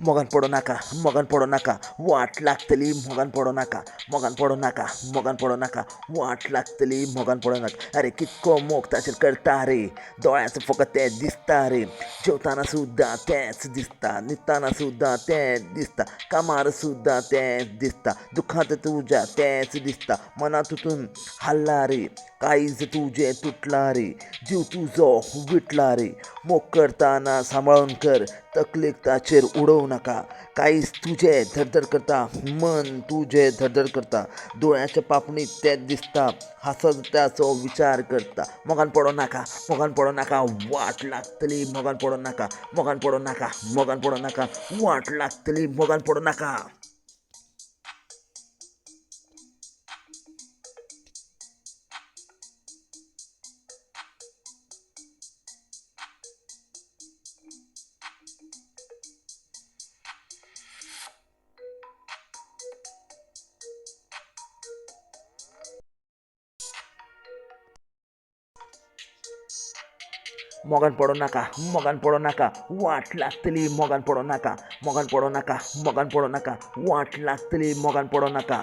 मोगान पडू नाका, मोगान पडू नाका, वाट लागतली मोगान पडू नाका, मोगान पडू नाका, मोगान पडू नाका, वाट लागतली मोगान पडू नाका. अरे कितको मोग ताचेर करता रे, दोळ्याचं फकत तें दिसता रे. जेवताना सुद्दां तेंच दिसता, न्हिदताना सुद्दां तेंच दिसता, कामार सुद्दां तेंच दिसता, दुखांत तुज्या तेंच दिसता. मनांतून हल्ला रे, काळीज तुजें तुटला रे, जीव तुजो विटला रे. मोग करताना सांबाळून कर, तकलेक ताचेर उडोवं नाका. काळीज तुजें धडधड करता, मन तुजें धडधड करता, दोळ्याच्या पापणीत तेंच दिसता, हांसत त्याचो विचार करता. मोगान पडो नाका, मोगान पडो नाका, वाट लागतली मोगान पडो नाका, मोगान पडो नाका, मोगान पडो नाका, वाट लागतली मोगान पडो नाका. मोगान पडो नाका, मोगान पडो नाका, वाट लागतली मोगान पडो नाका, मोगान पडो नाका, मोगान पडो नाका, वाट लागतली मोगान पडो नाका.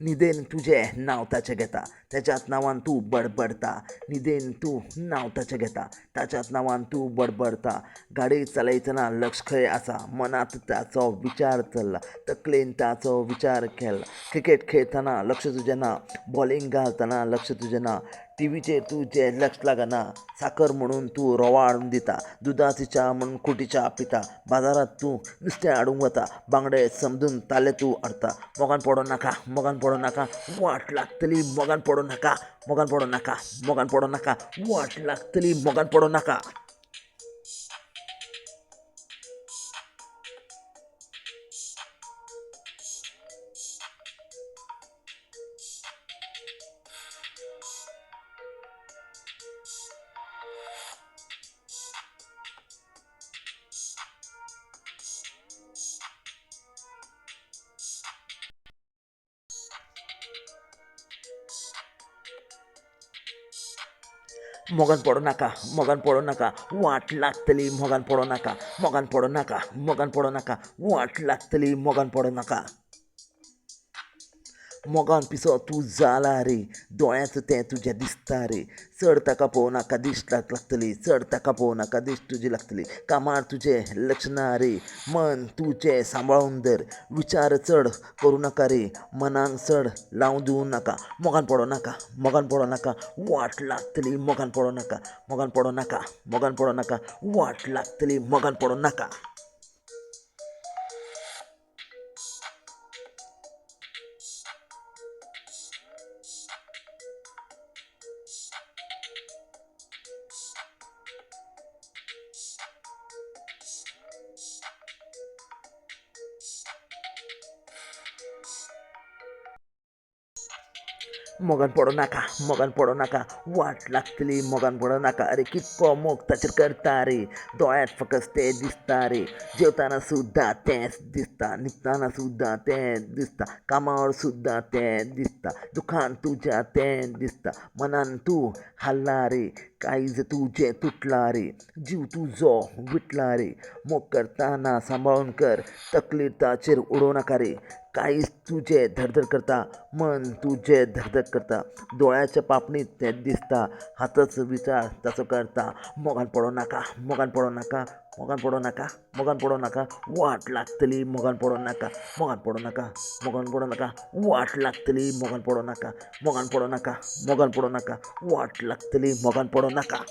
न्हिदेन तुजें नांव ताचें घेता, तेज्याच नांवान तूं बडबडटा. न्हिदेन तूं नांव ताचें घेता, ताच्याच नांवान तूं बडबडटा. गाडी चलयतना लक्ष खंय आसा, मनांत ताचो विचार चल्ला, तकलेन ताचो विचार केला. क्रिकेट खेळटना लक्ष तुजें ना, बॉलिंग घालतना लक्ष तुजें ना, टीव्हीचेर तुजें लक्ष लागना. साकर म्हणून तूं रवाड दिता, दुदाची च्या म्हणून खोटी च्या पिता. बाजारांत तूं नुस्तें हाडूंक वता, बांगडे समजून ताल्ले तूं हाडटा. मोगान पडो नाका, मोगान पडो नाका, वाट लागतली मोगान पडो नाका, मोगान पडो नाका, मोगान पडो नाका, वाट लागतली मोगान पडो नाका. मोगान पडो नाका, मोगान पडो नाका, वाट लागतली मोगान पडो नाका, मोगान पडो नाका, मोगान पडो नाका, वाट लागतली मोगान पडो नाका. मोगान पिसो तूं जाला रे, दोळ्यांत तें तुज्या दिसता रे. चड ताका पळोवं नाका दिश्ट लागतली, चड ताका पळोवं नाका दिश्ट तुजी लागतली. कामार तुजें लक्ष ना रे, मन तुजें सांबाळून धर. विचार चड करूं नाका रे, मनाक चड लावूं दिवं नाका. मोगान पडो नाका, मोगान पडो नाका, वाट लागतली मोगान पडो नाका, मोगान पडो नाका, मोगान पडो नाका, वाट लागतली मोगान पडो नाका. मोगान पडो नाका, मोगान पडो नाका, वाट लागतली मोगान पडो नाका. अरे कितको मोग ताचेर करता रे, दोळ्यांत फकत तें दिसता रे. जेवताना सुद्दां तेंच दिसता, न्हिदताना सुद्दां तेंच दिसता, कामार सुद्दां तेंच दिसता, दुखान तुज्या तेंच दिसता. मनान तूं हल्ला रे, काळीज तुजें तुटला रे, जीव तुजो विटला रे. मोग करताना सांबाळून कर, तकली ताचेर उडोवं नाका रे. काळीज तुजें धडधड करता, मन तुजें धडधड करता, दोळ्याच्या पापणीत तें दिसता, हातच विचार ताचो करता. मोगान पडो नाका, मोगान पडो नाका, मोगान पडो नाका, मोगान पडो नाका, वाट लागतली मोगान पडो नाका, मोगान पडो नाका, मोगान पडो नाका, वाट लागतली मोगान पडो नाका, मोगान पडो नाका, मोगान पडो नाका, वाट लागतली मोगान पडो नाका.